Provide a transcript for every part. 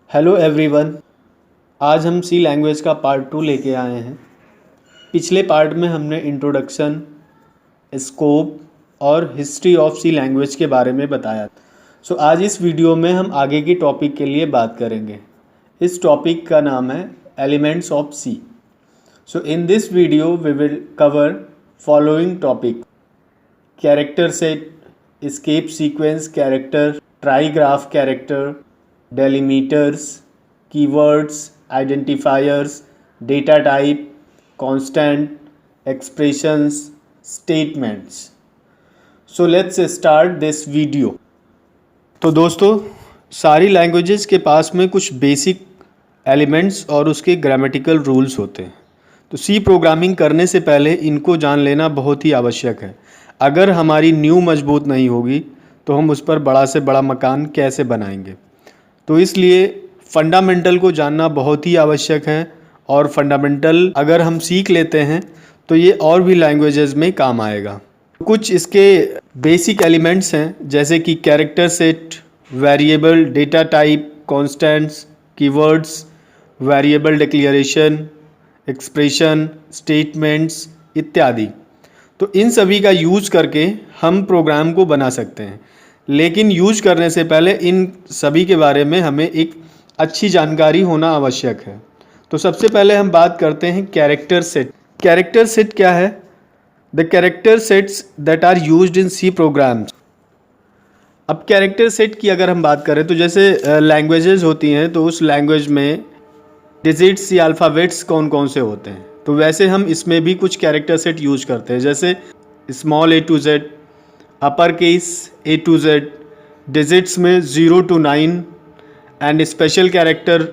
Hello everyone. आज हम सी language का पार्ट 2 लेके आए हैं। पिछले पार्ट में हमने इंट्रोडक्शन, स्कोप और हिस्ट्री ऑफ सी लैंग्वेज के बारे में बताया। सो आज इस वीडियो में हम आगे की टॉपिक के लिए बात करेंगे। इस टॉपिक का नाम है elements of C. So in this video we will cover following topic: character set, escape sequence character, trigraph character, delimiters, keywords, identifiers, data type, constant, expressions, statements. So let's start this video. तो दोस्तों, सारी languages के पास में कुछ basic elements और उसके grammatical rules होते हैं। तो सी प्रोग्रामिंग करने से पहले इनको जान लेना बहुत ही आवश्यक है। अगर हमारी नींव मजबूत नहीं होगी तो हम उस पर बड़ा से बड़ा मकान कैसे बनाएंगे। तो इसलिए फंडामेंटल को जानना बहुत ही आवश्यक है, और फंडामेंटल अगर हम सीख लेते हैं तो ये और भी लैंग्वेजेस में काम आएगा। कुछ इसके बेसिक एलिमेंट्स हैं, जैसे कि character set, variable, data type, constants, keywords, variable declaration, expression, statements इत्यादि। तो इन सभी का यूज करके हम प्रोग्राम को बना सकते हैं, लेकिन यूज करने से पहले इन सभी के बारे में हमें एक अच्छी जानकारी होना आवश्यक है। तो सबसे पहले हम बात करते हैं कैरेक्टर सेट। कैरेक्टर सेट क्या है? The character sets that are used in C programs. अब कैरेक्टर सेट की अगर हम बात करें तो जैसे लैंग्वेजेस होती हैं, तो उस लैंग्वेज में डिजिट्स या अल्फ़ाबेट्स कौन कौन से होते हैं, तो वैसे हम इसमें भी कुछ कैरेक्टर सेट यूज करते हैं, जैसे small a to z, upper case A to Z, digits में 0 to 9 and special character.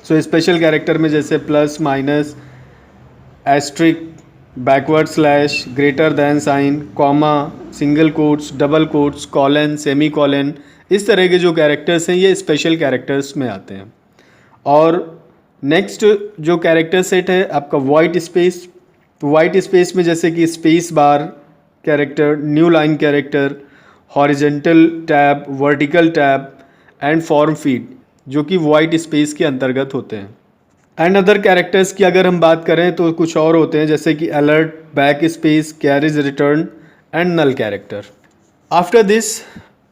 So special character में जैसे plus, minus, asterisk, backward slash, greater than sign, comma, single quotes, double quotes, colon, semicolon, इस तरह के जो characters हैं ये special characters में आते हैं। और नेक्स्ट जो कैरेक्टर सेट है आपका वाइट स्पेस। तो वाइट स्पेस में जैसे कि space bar character, new line character, horizontal tab, vertical tab and form feed, जो कि वाइट स्पेस के अंतर्गत होते हैं। एंड अदर कैरेक्टर्स की अगर हम बात करें तो कुछ और होते हैं, जैसे कि alert, back space, carriage return and null character. After this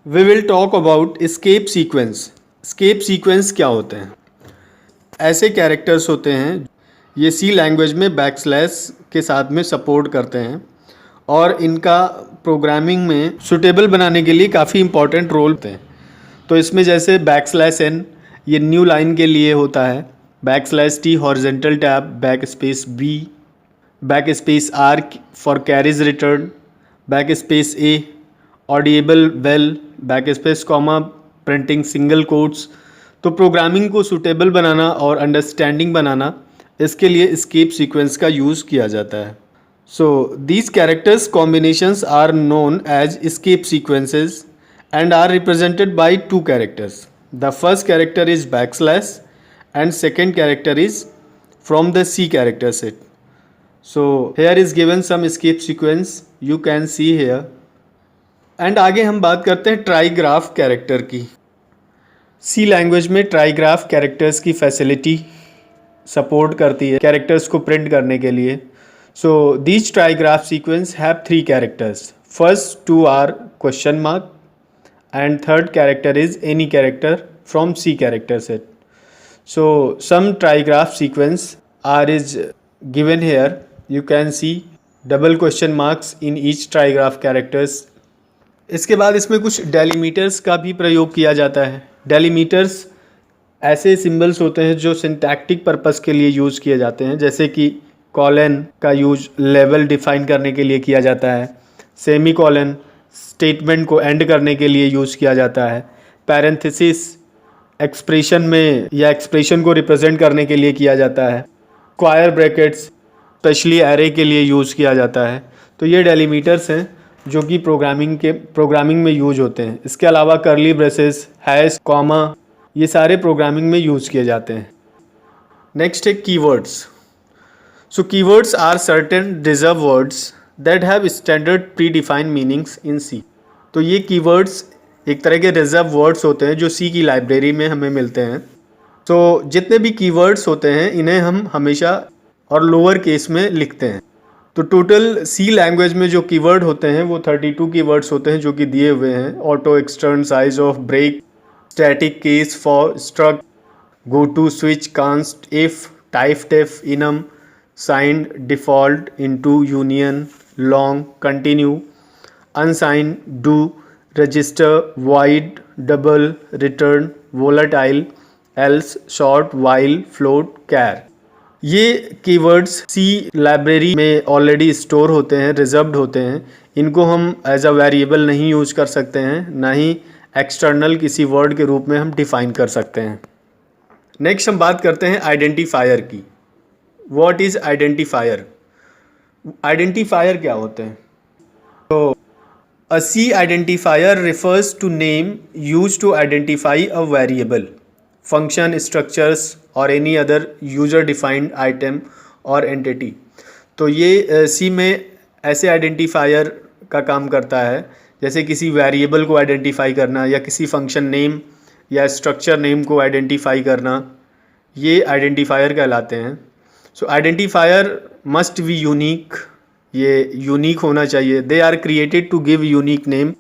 we will talk about escape sequence. Escape sequence क्या होते हैं? ऐसे कैरेक्टर्स होते हैं, ये सी लैंग्वेज में बैकस्लैश के साथ में सपोर्ट करते हैं, और इनका प्रोग्रामिंग में सुटेबल बनाने के लिए काफ़ी इंपॉर्टेंट रोल होते हैं। तो इसमें जैसे बैकस्लैश एन, ये न्यू लाइन के लिए होता है, backslash t horizontal tab, back space b, back space r for carriage return, back space a audible bell, back space comma printing single quotes. तो प्रोग्रामिंग को सूटेबल बनाना और अंडरस्टैंडिंग बनाना, इसके लिए एस्केप सीक्वेंस का यूज़ किया जाता है। So these characters combinations are known as escape sequences and are represented by two characters. The first character is backslash and second character is from the C character set. So here is given some escape sequence, you can see here. And आगे हम बात करते हैं ट्राईग्राफ character की। C language में trigraph characters की facility support करती है कैरेक्टर्स को प्रिंट करने के लिए। So these trigraph sequence have 3 characters. First 2 are question mark and third character is any character from C character set. So some trigraph sequence are is given here, you can see double question marks in each trigraph characters. इसके बाद इसमें कुछ डेलीमीटर्स का भी प्रयोग किया जाता है। डेलीमीटर्स ऐसे सिंबल्स होते हैं जो सिंटैक्टिक पर्पस के लिए यूज़ किए जाते हैं, जैसे कि कॉलन का यूज लेवल डिफाइन करने के लिए किया जाता है, सेमी कॉलन स्टेटमेंट को एंड करने के लिए यूज़ किया जाता है, पैरेंथेसिस एक्सप्रेशन में या एक्सप्रेशन को रिप्रेजेंट करने के लिए किया जाता है, स्क्वायर ब्रैकेट्स स्पेशली एरे के लिए यूज़ किया जाता है। तो ये डेलीमीटर्स हैं जो कि प्रोग्रामिंग में यूज होते हैं। इसके अलावा कर्ली ब्रेसेस, हैश, कॉमा, ये सारे प्रोग्रामिंग में यूज़ किए जाते हैं। नेक्स्ट है keywords. So keywords are certain reserve words that have standard predefined meanings in C. तो ये कीवर्ड्स एक तरह के रिजर्व वर्ड्स होते हैं जो सी की लाइब्रेरी में हमें मिलते हैं। तो जितने भी कीवर्ड्स होते हैं इन्हें हम हमेशा और लोअर केस में लिखते हैं। तो टोटल सी लैंग्वेज में जो कीवर्ड होते हैं वो 32 कीवर्ड्स होते हैं जो कि दिए हुए हैं। Auto, extern, size of break, static, case, for, struct, go to, switch, const, if, typedef, enum, signed, default, int, union, long, continue, unsigned, do, register, void, double, return, volatile, else, short, while, float, char. ये keywords C library में already store होते हैं, reserved होते हैं। इनको हम as a variable नहीं use कर सकते हैं, ना ही एक्सटर्नल किसी वर्ड के रूप में हम डिफाइन कर सकते हैं। नेक्स्ट हम बात करते हैं आइडेंटिफायर की। What is identifier? आइडेंटिफायर क्या होते हैं? तो अ सी identifier refers to name used to identify a variable, function, structures or any other user defined item or entity। तो ये सी में ऐसे आइडेंटिफायर का काम करता है जैसे किसी वेरिएबल को आइडेंटिफाई करना या किसी फंक्शन नेम या स्ट्रक्चर नेम को आइडेंटिफाई करना, ये आइडेंटिफायर कहलाते हैं। So identifier must be unique, ये यूनिक होना चाहिए। They are created to give unique name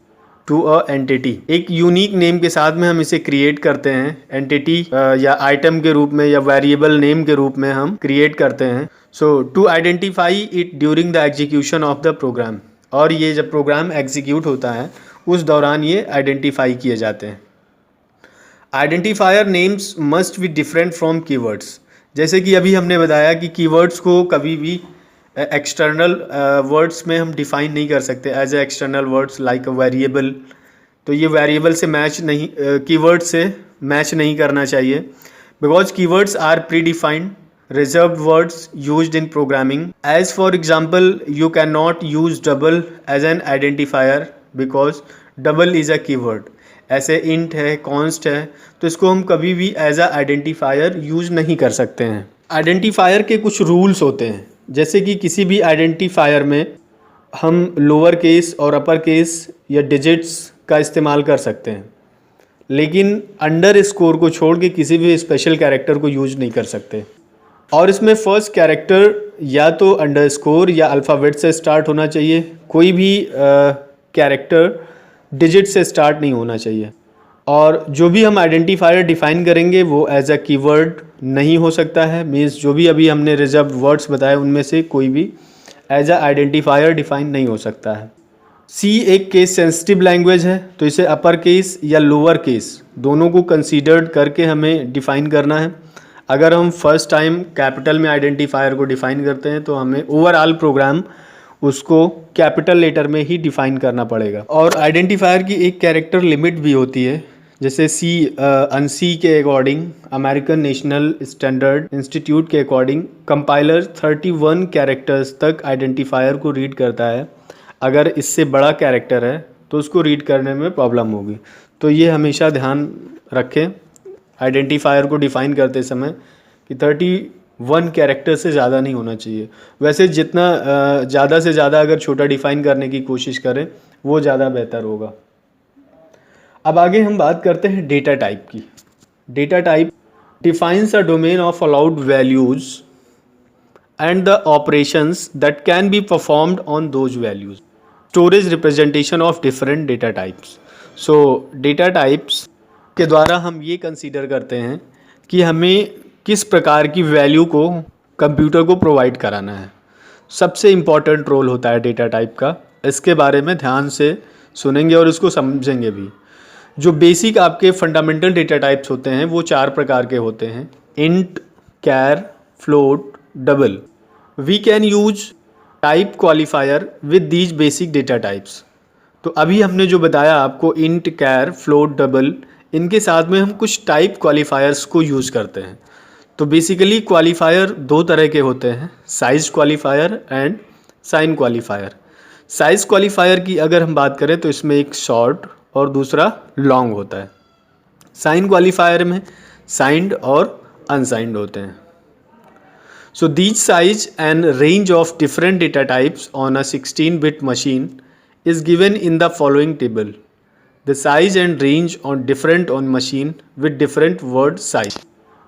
to a entity. एक यूनिक नेम के साथ में हम इसे क्रिएट करते हैं, एंटिटी या आइटम के रूप में या वेरिएबल नेम के रूप में हम क्रिएट करते हैं। So to identify it during the execution of the program, और ये जब प्रोग्राम एग्जीक्यूट होता है उस दौरान ये आइडेंटिफाई किए जाते हैं। Identifier names must be different from keywords. जैसे कि अभी हमने बताया कि कीवर्ड्स को कभी भी एक्सटर्नल वर्ड्स में हम डिफाइन नहीं कर सकते as a external words like a variable. तो ये वेरिएबल से मैच नहीं, कीवर्ड से मैच नहीं करना चाहिए, because keywords are predefined reserved words used in programming. As for example you can not use double as an identifier because double is a keyword. ऐसे int है, const है, तो इसको हम कभी भी एज अ आइडेंटिफायर यूज नहीं कर सकते हैं। आइडेंटिफायर के कुछ रूल्स होते हैं, जैसे कि किसी भी आइडेंटिफायर में हम लोअर केस और अपर केस या डिजिट्स का इस्तेमाल कर सकते हैं, लेकिन अंडर स्कोर को छोड़ के किसी भी स्पेशल कैरेक्टर को यूज नहीं कर सकते। और इसमें फर्स्ट कैरेक्टर या तो अंडर स्कोर या अल्फ़ाबेट से स्टार्ट होना चाहिए। कोई भी कैरेक्टर डिजिट से स्टार्ट नहीं होना चाहिए। और जो भी हम आइडेंटिफायर डिफाइन करेंगे वो एज अ कीवर्ड नहीं हो सकता है। मीन्स जो भी अभी हमने रिजर्व वर्ड्स बताए उनमें से कोई भी एज अ आइडेंटिफायर डिफाइन नहीं हो सकता है। सी एक केस सेंसिटिव लैंग्वेज है, तो इसे अपर केस या लोअर केस दोनों को कंसीडर्ड करके हमें डिफ़ाइन करना है। अगर हम फर्स्ट टाइम कैपिटल में आइडेंटिफायर को डिफ़ाइन करते हैं तो हमें ओवरऑल प्रोग्राम उसको कैपिटल लेटर में ही डिफ़ाइन करना पड़ेगा। और आइडेंटिफायर की एक कैरेक्टर लिमिट भी होती है, जैसे ANSI के according, American national standard institute के अकॉर्डिंग कंपाइलर 31 कैरेक्टर्स तक आइडेंटिफायर को रीड करता है। अगर इससे बड़ा कैरेक्टर है तो उसको रीड करने में प्रॉब्लम होगी। तो ये हमेशा ध्यान रखें आइडेंटिफायर को डिफ़ाइन करते समय कि 31 कैरेक्टर से ज़्यादा नहीं होना चाहिए। वैसे जितना ज़्यादा से ज़्यादा अगर छोटा डिफ़ाइन करने की कोशिश करें वो ज़्यादा बेहतर होगा। अब आगे हम बात करते हैं डेटा टाइप की। Data type defines a domain of allowed values and the operations that can be performed on those values. Storage representation of different data types. So data types के द्वारा हम ये कंसीडर करते हैं कि हमें किस प्रकार की वैल्यू को कंप्यूटर को प्रोवाइड कराना है। सबसे इम्पॉर्टेंट रोल होता है डेटा टाइप का। इसके बारे में ध्यान से सुनेंगे और इसको समझेंगे भी। जो बेसिक आपके फंडामेंटल डेटा टाइप्स होते हैं वो 4 प्रकार के होते हैं: int, char, float, double. We can use type qualifier with these basic data types. तो अभी हमने जो बताया आपको इंट, कैर, फ्लोट, डबल, इनके साथ में हम कुछ टाइप क्वालिफायर्स को यूज़ करते हैं। तो बेसिकली क्वालिफायर 2 तरह के होते हैं, size qualifier and sign qualifier. Size qualifier की अगर हम बात करें तो इसमें एक शॉर्ट और दूसरा लॉन्ग होता है। साइन क्वालिफायर में साइंड और अनसाइंड होते हैं। So these size and range of different data types on a 16-bit machine is given in the following table. The size and range on different on machine with different word size.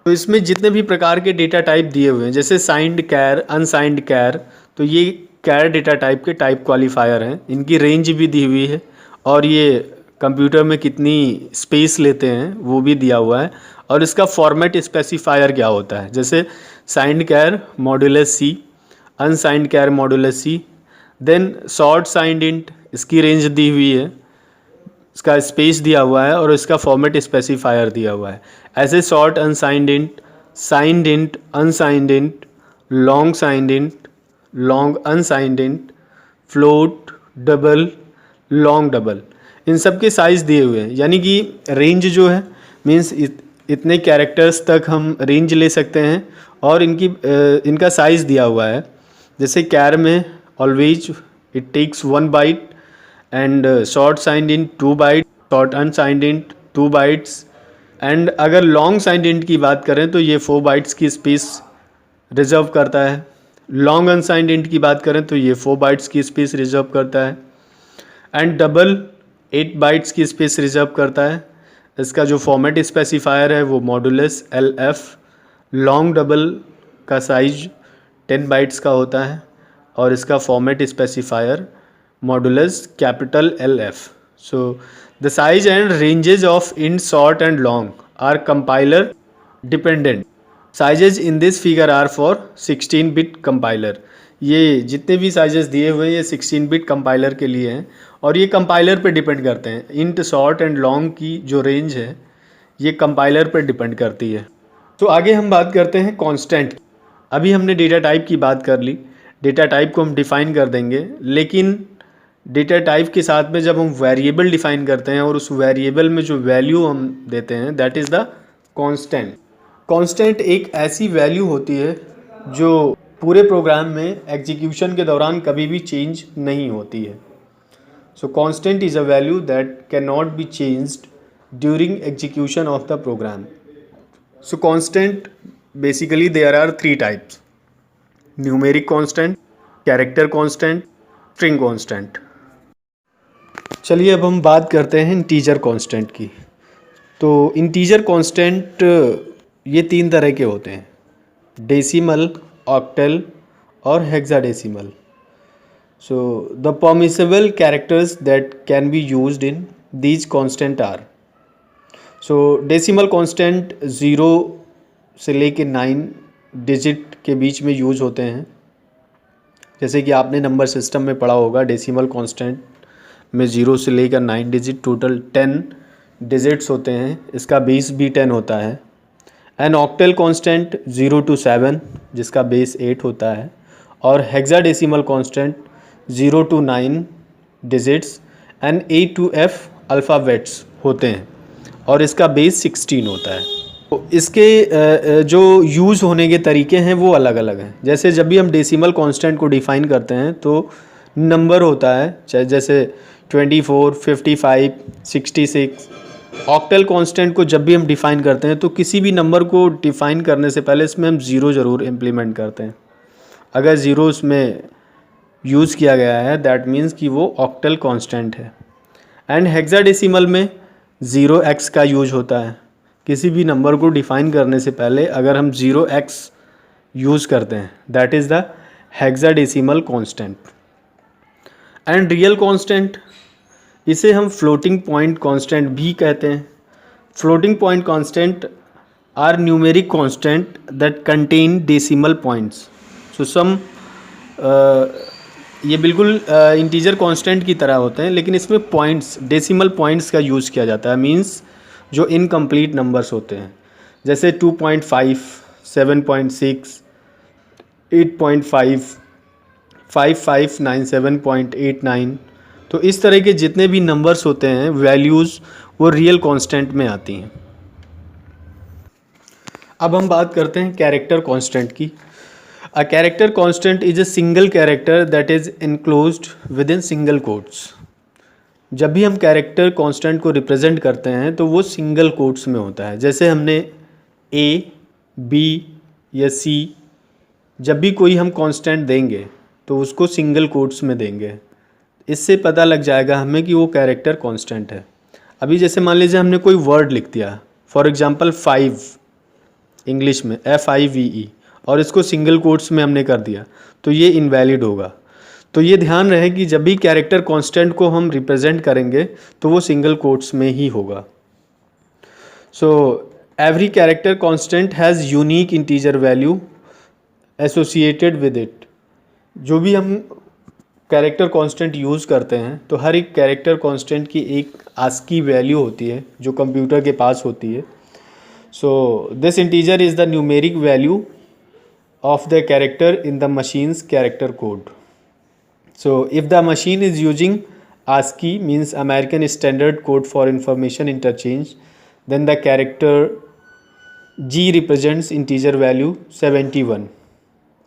तो इसमें जितने भी प्रकार के data type दिए हुए हैं, जैसे साइंड कैर, अनसाइंड कैर, तो ये कैर डेटा टाइप के टाइप क्वालिफायर हैं। इनकी रेंज भी दी हुई है और ये कंप्यूटर में कितनी स्पेस लेते हैं वो भी दिया हुआ है। और इसका फॉर्मेट स्पेसिफायर क्या होता है, जैसे साइंड कैर मॉड्यूलस सी, अनसाइंड कैर मॉड्यूलस सी, देन शॉर्ट साइंड इंट, इसकी रेंज दी हुई है, इसका स्पेस दिया हुआ है और इसका फॉर्मेट स्पेसिफायर दिया हुआ है। ऐसे short unsigned int, signed int, unsigned int, long signed int, long unsigned int, float, double, long double, इन सब के साइज़ दिए हुए हैं। यानी कि रेंज जो है मीन्स इतने कैरेक्टर्स तक हम रेंज ले सकते हैं और इनका साइज़ दिया हुआ है। जैसे कैर में always it takes 1 byte and short signed int 2 byte, short unsigned int 2 bytes, and अगर लॉन्ग साइंड इंट की बात करें तो ये 4 बाइट्स की स्पेस रिजर्व करता है। लॉन्ग अनसाइंड इंट की बात करें तो ये 4 बाइट्स की स्पेस रिजर्व करता है। एंड डबल 8 बाइट्स की स्पेस रिजर्व करता है। इसका जो फॉर्मेट स्पेसिफायर है वो मॉड्यूलस LF। लॉन्ग डबल का साइज 10 बाइट्स का होता है और इसका format specifier modulus capital LF. So the size and ranges of int, short and long are compiler dependent. Sizes in this figure are for 16-bit compiler. ये जितने भी sizes दिए हुए हैं ये 16-bit कंपाइलर के लिए हैं और ये कंपाइलर पे डिपेंड करते हैं। इंट, शॉर्ट एंड लॉन्ग की जो रेंज है ये कंपाइलर पर डिपेंड करती है। तो आगे हम बात करते हैं कांस्टेंट। अभी हमने डेटा टाइप की बात कर ली, डेटा टाइप को हम डिफ़ाइन कर देंगे, लेकिन डेटा टाइप के साथ में जब हम वेरिएबल डिफ़ाइन करते हैं और उस वेरिएबल में जो वैल्यू हम देते हैं that is the constant. Constant एक ऐसी वैल्यू होती है जो पूरे प्रोग्राम में एग्जीक्यूशन के दौरान कभी भी चेंज नहीं होती है। So constant is a value that can not be changed during execution of the program. So constant basically there are 3 types: numeric constant, character constant, string constant. चलिए अब हम बात करते हैं इंटीजर कांस्टेंट की। तो इंटीजर कांस्टेंट ये 3 तरह के होते हैं: डेसिमल, ऑक्टल और hexadecimal. So the permissible characters that can be used in these constant are, so decimal constant 0 से लेके 9 डिजिट के बीच में यूज होते हैं। जैसे कि आपने नंबर सिस्टम में पढ़ा होगा, डेसिमल कांस्टेंट में 0 से लेकर 9 डिजिट, टोटल 10 डिजिट्स होते हैं। इसका बेस भी 10 होता है। एंड ऑक्टल कांस्टेंट 0 to 7 जिसका बेस 8 होता है। और hexadecimal constant 0 to 9 digits and A to F alphabets होते हैं और इसका बेस 16 होता है। तो इसके जो यूज़ होने के तरीके हैं वो अलग अलग हैं। जैसे जब भी हम डेसिमल कांस्टेंट को डिफ़ाइन करते हैं तो नंबर होता है, चाहे जैसे 24, 55, 66। ऑक्टल कांस्टेंट को जब भी हम डिफ़ाइन करते हैं तो किसी भी नंबर को डिफ़ाइन करने से पहले इसमें हम 0 ज़रूर इम्प्लीमेंट करते हैं। अगर 0 इसमें यूज़ किया गया है दैट मीन्स कि वो ऑक्टल कांस्टेंट है। एंड हेक्साडेसिमल में 0x का यूज होता है। किसी भी नंबर को डिफ़ाइन करने से पहले अगर हम 0x यूज़ करते हैं that is the hexadecimal constant. And real constant, इसे हम फ्लोटिंग पॉइंट कांस्टेंट भी कहते हैं। Floating point constant are numeric constant that contain decimal points. So some ये बिल्कुल इंटीजर कांस्टेंट की तरह होते हैं, लेकिन इसमें पॉइंट्स, डेसिमल पॉइंट्स का यूज़ किया जाता है। मींस जो इनकम्प्लीट नंबर्स होते हैं, जैसे 2.5, 7.6, 8.5, 5597.89। तो इस तरह के जितने भी नंबर्स होते हैं, वैल्यूज़, वो रियल कांस्टेंट में आती हैं। अब हम बात करते हैं कैरेक्टर कांस्टेंट की। A character constant is a single character that is enclosed with in single quotes. जब भी हम कैरेक्टर कांस्टेंट को रिप्रेजेंट करते हैं तो वो सिंगल कोट्स में होता है। जैसे हमने A, B या C, जब भी कोई हम कांस्टेंट देंगे तो उसको सिंगल कोट्स में देंगे। इससे पता लग जाएगा हमें कि वो कैरेक्टर कांस्टेंट है। अभी जैसे मान लीजिए हमने कोई वर्ड लिख दिया, फॉर एग्जांपल 5, इंग्लिश में FIVE, और इसको सिंगल कोट्स में हमने कर दिया तो ये इनवैलिड होगा। तो ये ध्यान रहे कि जब भी कैरेक्टर कांस्टेंट को हम रिप्रेजेंट करेंगे तो वो सिंगल कोट्स में ही होगा। So every character constant has unique integer value associated with it. जो भी हम कैरेक्टर कांस्टेंट यूज़ करते हैं तो हर एक कैरेक्टर कांस्टेंट की एक आस्की वैल्यू होती है जो कंप्यूटर के पास होती है। So this integer is the numeric value of the character in the machine's character code. So if the machine is using ASCII, means American Standard Code for Information Interchange, then the character G represents integer value 71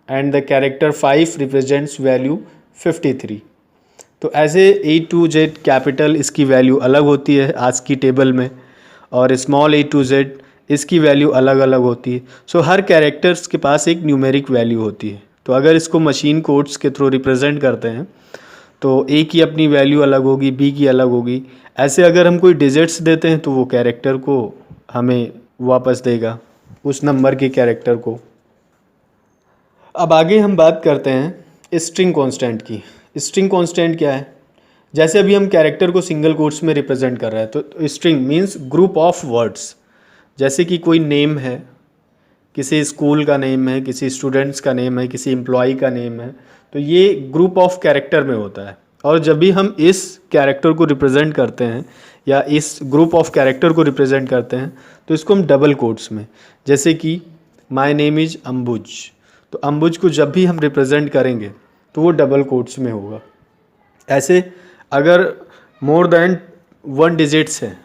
and the character 5 represents value 53. तो ऐसे A to Z capital इसकी value अलग होती है ASCII table में, और small a to z इसकी value अलग अलग होती है। सो हर कैरेक्टर्स के पास एक न्यूमेरिक वैल्यू होती है। तो अगर इसको मशीन कोड्स के थ्रू रिप्रेजेंट करते हैं तो A की अपनी वैल्यू अलग होगी, B की अलग होगी। ऐसे अगर हम कोई डिजिट्स देते हैं तो वो कैरेक्टर को हमें वापस देगा, उस नंबर के कैरेक्टर को। अब आगे हम बात करते हैं स्ट्रिंग कांस्टेंट की। स्ट्रिंग कांस्टेंट क्या है? जैसे अभी हम कैरेक्टर को सिंगल कोट्स में रिप्रेजेंट कर रहे हैं तो string means group of words. जैसे कि कोई नेम है, किसी स्कूल का नेम है, किसी स्टूडेंट्स का नेम है, किसी एम्प्लॉय का नेम है, तो ये ग्रुप ऑफ कैरेक्टर में होता है। और जब भी हम इस कैरेक्टर को रिप्रेजेंट करते हैं या इस ग्रुप ऑफ कैरेक्टर को रिप्रेजेंट करते हैं तो इसको हम डबल कोट्स में, जैसे कि माय नेम इज़ अंबुज, तो अंबुज को जब भी हम रिप्रेजेंट करेंगे तो वो डबल कोट्स में होगा। ऐसे अगर मोर देन 1 डिजिट्स हैं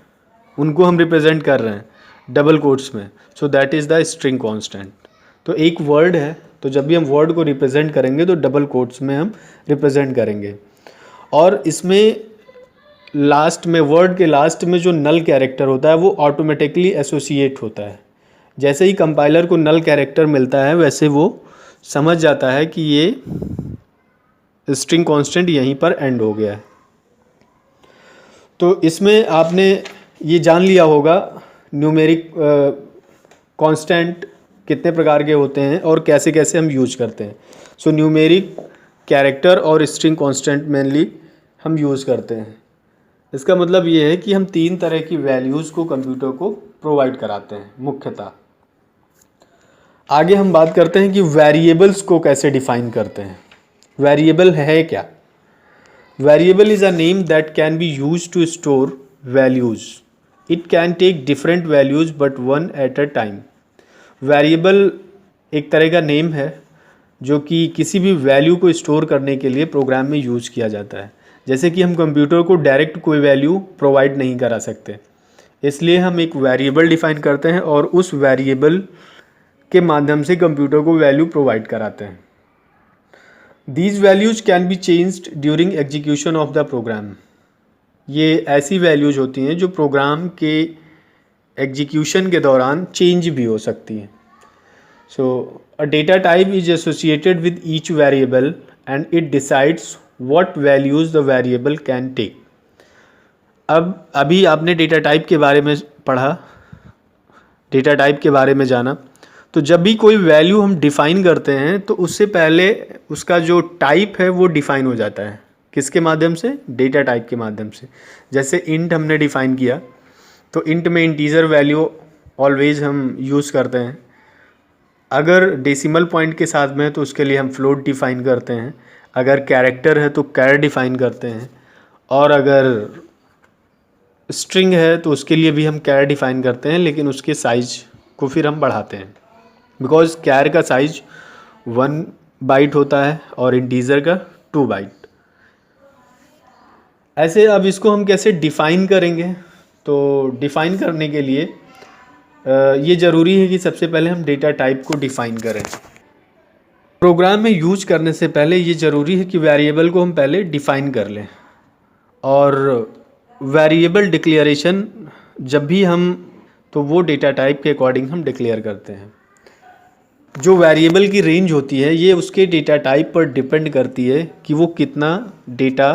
उनको हम रिप्रेजेंट कर रहे हैं डबल कोट्स में, so that is the string constant. तो एक वर्ड है तो जब भी हम वर्ड को रिप्रेजेंट करेंगे तो डबल कोट्स में हम रिप्रेजेंट करेंगे। और इसमें लास्ट में, वर्ड के लास्ट में जो नल कैरेक्टर होता है वो ऑटोमेटिकली एसोसिएट होता है। जैसे ही कंपाइलर को नल कैरेक्टर मिलता है वैसे वो समझ जाता है कि ये स्ट्रिंग कांस्टेंट यहीं पर एंड हो गया है। तो इसमें आपने ये जान लिया होगा न्यूमेरिक कांस्टेंट कितने प्रकार के होते हैं और कैसे कैसे हम यूज करते हैं। सो न्यूमेरिक, कैरेक्टर और स्ट्रिंग कांस्टेंट मेनली हम यूज़ करते हैं। इसका मतलब ये है कि हम 3 तरह की वैल्यूज़ को कंप्यूटर को प्रोवाइड कराते हैं मुख्यतः। आगे हम बात करते हैं कि वेरिएबल्स को कैसे डिफाइन करते हैं। वेरिएबल है क्या? Variable is a name that can be use to store values. It can take different values but one at a time. Variable एक तरह का नेम है जो कि किसी भी वैल्यू को स्टोर करने के लिए प्रोग्राम में यूज किया जाता है। जैसे कि हम कंप्यूटर को डायरेक्ट कोई वैल्यू प्रोवाइड नहीं करा सकते, इसलिए हम एक वेरिएबल डिफाइन करते हैं और उस वेरिएबल के माध्यम से कंप्यूटर को वैल्यू प्रोवाइड कराते हैं। These values can be changed during execution of the program. ये ऐसी वैल्यूज होती हैं जो प्रोग्राम के एग्जीक्यूशन के दौरान चेंज भी हो सकती हैं। So a data type is associated with each variable and it decides what values the variable can take. अब अभी आपने डेटा टाइप के बारे में पढ़ा, डेटा टाइप के बारे में जाना, तो जब भी कोई वैल्यू हम डिफ़ाइन करते हैं तो उससे पहले उसका जो टाइप है वो डिफ़ाइन हो जाता है। किसके माध्यम से? डेटा टाइप के माध्यम से। जैसे इंट हमने डिफ़ाइन किया तो इंट में इंटीजर वैल्यू ऑलवेज हम यूज़ करते हैं। अगर डेसिमल पॉइंट के साथ में है तो उसके लिए हम फ्लोट डिफ़ाइन करते हैं। अगर कैरेक्टर है तो कैर डिफ़ाइन करते हैं, और अगर स्ट्रिंग है तो उसके लिए भी हम कैर डिफ़ाइन करते हैं, लेकिन उसके साइज को फिर हम बढ़ाते हैं बिकॉज कैर का साइज 1 बाइट होता है और इंटीजर का 2 बाइट। ऐसे अब इसको हम कैसे डिफ़ाइन करेंगे? तो डिफ़ाइन करने के लिए ये ज़रूरी है कि सबसे पहले हम डेटा टाइप को डिफ़ाइन करें। प्रोग्राम में यूज करने से पहले ये ज़रूरी है कि वेरिएबल को हम पहले डिफ़ाइन कर लें, और वेरिएबल डिक्लेरेशन जब भी हम, तो वो डेटा टाइप के अकॉर्डिंग हम डिक्लेयर करते हैं। जो वेरिएबल की रेंज होती है ये उसके डेटा टाइप पर डिपेंड करती है कि वो कितना डेटा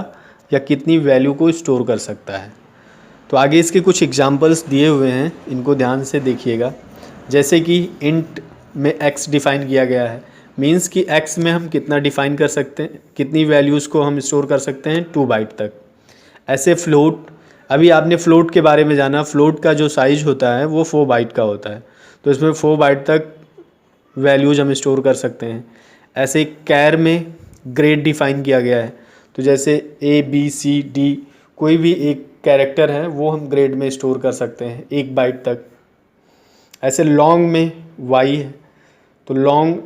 या कितनी वैल्यू को स्टोर कर सकता है। तो आगे इसके कुछ एग्जांपल्स दिए हुए हैं, इनको ध्यान से देखिएगा। जैसे कि इंट में x डिफ़ाइन किया गया है, मीन्स कि x में हम कितना डिफ़ाइन कर सकते हैं, कितनी वैल्यूज़ को हम स्टोर कर सकते हैं 2 बाइट तक। ऐसे फ्लोट, अभी आपने फ्लोट के बारे में जाना, फ्लोट का जो साइज होता है वो 4 बाइट का होता है, तो इसमें 4 बाइट तक वैल्यूज़ हम स्टोर कर सकते हैं। ऐसे कैर में ग्रेड डिफ़ाइन किया गया है, तो जैसे ABCD कोई भी एक कैरेक्टर है वो हम ग्रेड में स्टोर कर सकते हैं 1 बाइट तक। ऐसे लॉन्ग में y है, तो लॉन्ग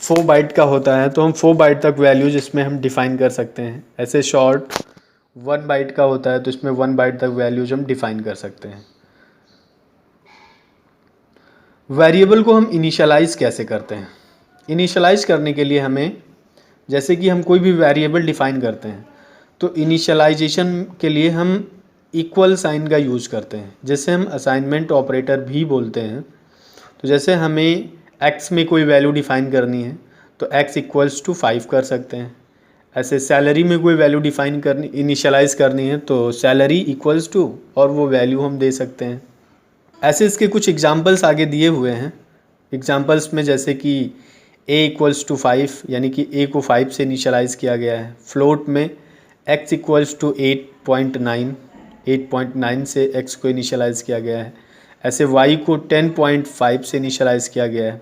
4 बाइट का होता है, तो हम 4 बाइट तक वैल्यूज इसमें हम डिफ़ाइन कर सकते हैं। ऐसे शॉर्ट 1 बाइट का होता है, तो इसमें 1 बाइट तक वैल्यूज हम डिफ़ाइन कर सकते हैं। वेरिएबल को हम इनिशियलाइज़ कैसे करते हैं? इनिशियलाइज़ करने के लिए हमें, जैसे कि हम कोई भी वेरिएबल डिफ़ाइन करते हैं, तो इनिशियलाइजेशन के लिए हम इक्वल साइन का यूज़ करते हैं, जिसे हम असाइनमेंट ऑपरेटर भी बोलते हैं। तो जैसे हमें x में कोई वैल्यू डिफ़ाइन करनी है, तो x इक्वल्स टू 5 कर सकते हैं। ऐसे सैलरी में कोई वैल्यू डिफ़ाइन करनी, इनिशियलाइज़ करनी है, तो सैलरी इक्वल्स टू और वो वैल्यू हम दे सकते हैं। ऐसे इसके कुछ एग्जांपल्स आगे दिए हुए हैं। एग्जांपल्स में जैसे कि a इक्वल्स टू 5, यानी कि a को 5 से इनिशियलाइज़ किया गया है। फ्लोट में x इक्वल्स टू 8.9 से x को इनिशियलाइज़ किया गया है। ऐसे y को 10.5 से इनिशियलाइज़ किया गया है।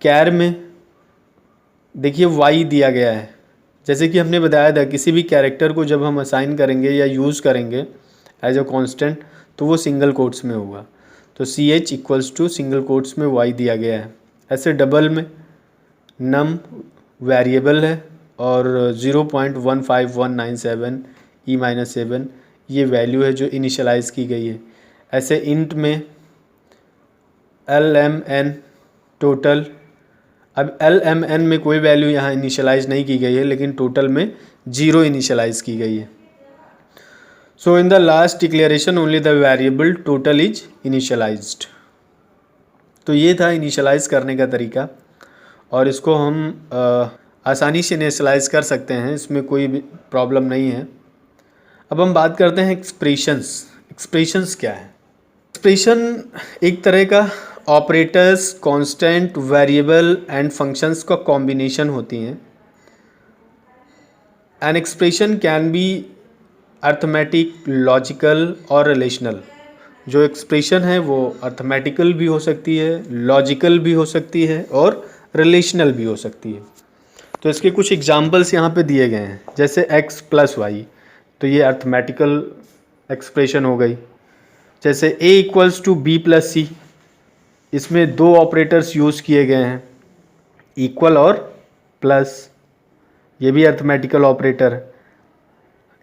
कैर में देखिए y दिया गया है, जैसे कि हमने बताया था किसी भी कैरेक्टर को जब हम असाइन करेंगे या यूज़ करेंगे एज अ कांस्टेंट, तो वो सिंगल कोट्स में होगा, तो ch equals to single quotes में y दिया गया है। ऐसे डबल में नम वेरिएबल है और 0.15197 e-7 ये वैल्यू है जो इनिशियलाइज़ की गई है। ऐसे इंट में LMN टोटल, अब LMN में कोई वैल्यू यहाँ इनिशियलाइज़ नहीं की गई है, लेकिन टोटल में 0 इनिशियलाइज़ की गई है। So in the last declaration only the variable total is initialised. तो ये था इनिशियलाइज़ करने का तरीका, और इसको हम आसानी से इनिशियलाइज़ कर सकते हैं, इसमें कोई भी प्रॉब्लम नहीं है। अब हम बात करते हैं एक्सप्रेशंस। एक्सप्रेशंस क्या है? एक्सप्रेशन एक तरह का operators, constant, variable and functions का कॉम्बिनेशन होती हैं। An expression can be arithmetic, logical और रिलेशनल। जो एक्सप्रेशन है वो अर्थमेटिकल भी हो सकती है, लॉजिकल भी हो सकती है और रिलेशनल भी हो सकती है। तो इसके कुछ एग्जांपल्स यहाँ पे दिए गए हैं, जैसे x प्लस वाई, तो ये अर्थमेटिकल एक्सप्रेशन हो गई। जैसे a equals to b plus c, इसमें 2 ऑपरेटर्स यूज़ किए गए हैं, इक्वल और प्लस, ये भी अर्थमेटिकल ऑपरेटर है।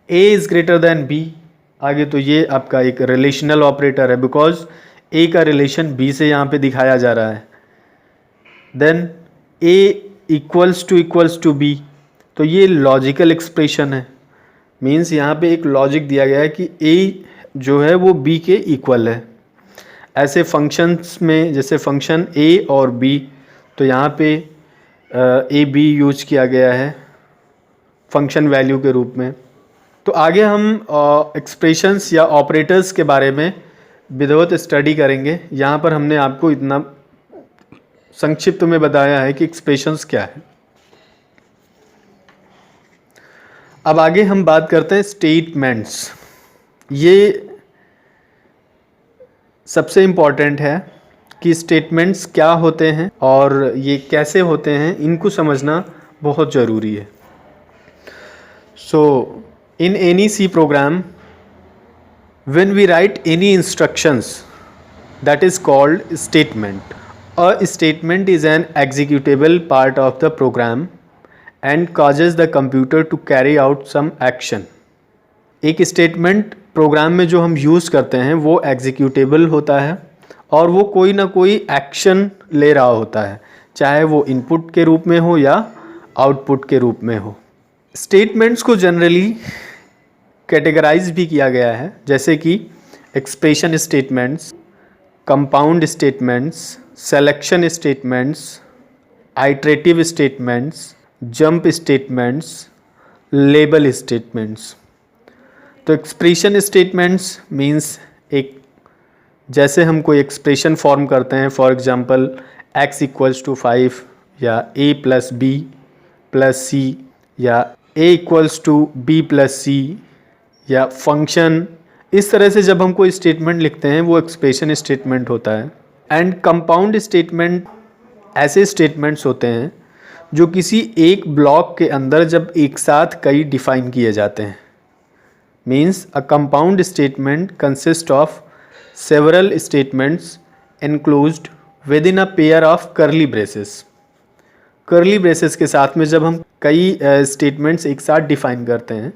a is greater than b, आगे तो ये आपका एक रिलेशनल ऑपरेटर है, बिकॉज a का रिलेशन b से यहाँ पे दिखाया जा रहा है। Then a equals to b, तो ये लॉजिकल एक्सप्रेशन है, मीन्स यहाँ पे एक लॉजिक दिया गया है कि a जो है वो b के इक्वल है। ऐसे फंक्शंस में जैसे फंक्शन a और b, तो यहाँ पे a b यूज किया गया है फंक्शन वैल्यू के रूप में। तो आगे हम एक्सप्रेशंस या ऑपरेटर्स के बारे में विधिवत स्टडी करेंगे। यहाँ पर हमने आपको इतना संक्षिप्त में बताया है कि एक्सप्रेशंस क्या है। अब आगे हम बात करते हैं स्टेटमेंट्स। ये सबसे इम्पॉर्टेंट है कि स्टेटमेंट्स क्या होते हैं और ये कैसे होते हैं, इनको समझना बहुत ज़रूरी है। सो in any C program, when we write any instructions, that is called statement. A statement is an executable part of the program and causes the computer to carry out some action. एक statement programme में जो हम use करते हैं वो executable होता है और वो कोई ना कोई एक्शन ले रहा होता है, चाहे वो इनपुट के रूप में हो या आउटपुट के रूप में हो। स्टेटमेंट्स को जनरली कैटेगराइज भी किया गया है, जैसे कि expression statements, compound statements, selection statements, iterative statements, jump statements, label statements. तो एक्सप्रेशन स्टेटमेंट्स मीन्स एक जैसे हम कोई एक्सप्रेशन फॉर्म करते हैं, for example x equals to 5 या a plus b plus c या a equals to b plus c या फंक्शन, इस तरह से जब हम कोई स्टेटमेंट लिखते हैं वो एक्सप्रेशन स्टेटमेंट होता है। एंड कंपाउंड स्टेटमेंट ऐसे स्टेटमेंट्स होते हैं जो किसी एक ब्लॉक के अंदर जब एक साथ कई डिफाइन किए जाते हैं। Means a compound statement consist of several statements enclosed with in a pair of करली ब्रेसेस। करली ब्रेसेस के साथ में जब हम कई स्टेटमेंट्स एक साथ डिफाइन करते हैं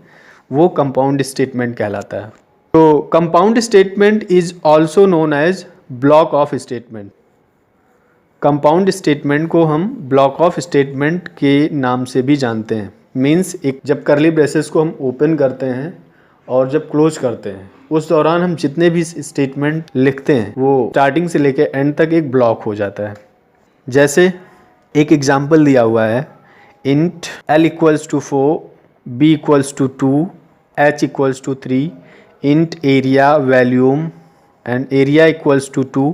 वो कंपाउंड स्टेटमेंट कहलाता है। तो compound statement is also known as block of statement. Compound statement को हम ब्लॉक ऑफ स्टेटमेंट के नाम से भी जानते हैं। मीन्स एक जब करली ब्रेसेस को हम ओपन करते हैं और जब क्लोज करते हैं उस दौरान हम जितने भी स्टेटमेंट लिखते हैं वो स्टार्टिंग से लेकर एंड तक एक ब्लॉक हो जाता है। जैसे एक एग्जाम्पल दिया हुआ है, int l equals to 4, b equals to 2, h equals to 3, int area volume and area equals to 2,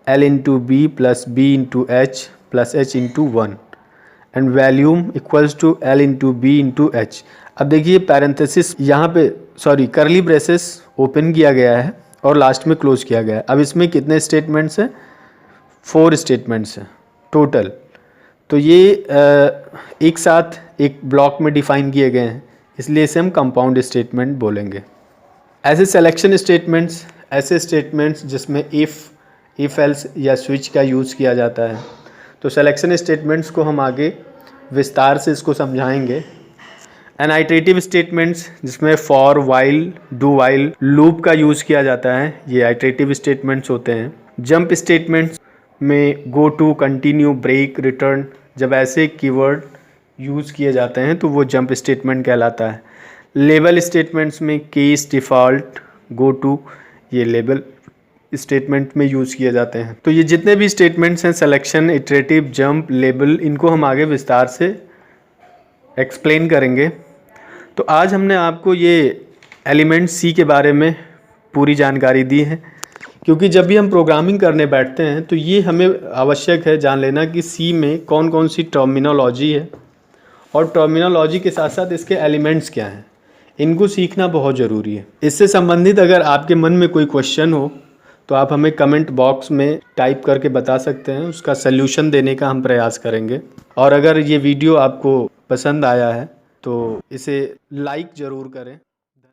l into b plus b into h plus h into 1 and volume equals to l into b into h. अब देखिए parenthesis यहाँ पे करली braces open किया गया है और last में क्लोज किया गया है। अब इसमें कितने स्टेटमेंट्स हैं? 4 स्टेटमेंट्स हैं टोटल। तो ये एक साथ एक ब्लॉक में डिफाइन किए गए हैं, इसलिए इसे हम कंपाउंड स्टेटमेंट बोलेंगे। ऐसे सिलेक्शन स्टेटमेंट्स, ऐसे स्टेटमेंट्स जिसमें इफ़ एल्स या स्विच का यूज़ किया जाता है। तो सिलेक्शन स्टेटमेंट्स को हम आगे विस्तार से इसको समझाएंगे। एंड आइटरेटिव स्टेटमेंट्स जिसमें for, while, do while, loop का यूज़ किया जाता है, ये आइटरेटिव स्टेटमेंट्स होते हैं। जंप स्टेटमेंट्स में go to, continue, break, return, जब ऐसे कीवर्ड यूज़ किए जाते हैं तो वो जंप स्टेटमेंट कहलाता है। लेबल स्टेटमेंट्स में केस, डिफ़ॉल्ट, गो टू, ये लेबल स्टेटमेंट में यूज़ किए जाते हैं। तो ये जितने भी स्टेटमेंट्स हैं, सिलेक्शन, इटरेटिव, जंप, लेबल, इनको हम आगे विस्तार से एक्सप्लेन करेंगे। तो आज हमने आपको ये एलिमेंट सी के बारे में पूरी जानकारी दी है, क्योंकि जब भी हम प्रोग्रामिंग करने बैठते हैं तो ये हमें आवश्यक है जान लेना कि सी में कौन कौन सी टर्मिनोलॉजी है और टर्मिनोलॉजी के साथ साथ इसके एलिमेंट्स क्या हैं, इनको सीखना बहुत ज़रूरी है। इससे संबंधित अगर आपके मन में कोई क्वेश्चन हो तो आप हमें कमेंट बॉक्स में टाइप करके बता सकते हैं, उसका सल्यूशन देने का हम प्रयास करेंगे। और अगर ये वीडियो आपको पसंद आया है तो इसे लाइक ज़रूर करें।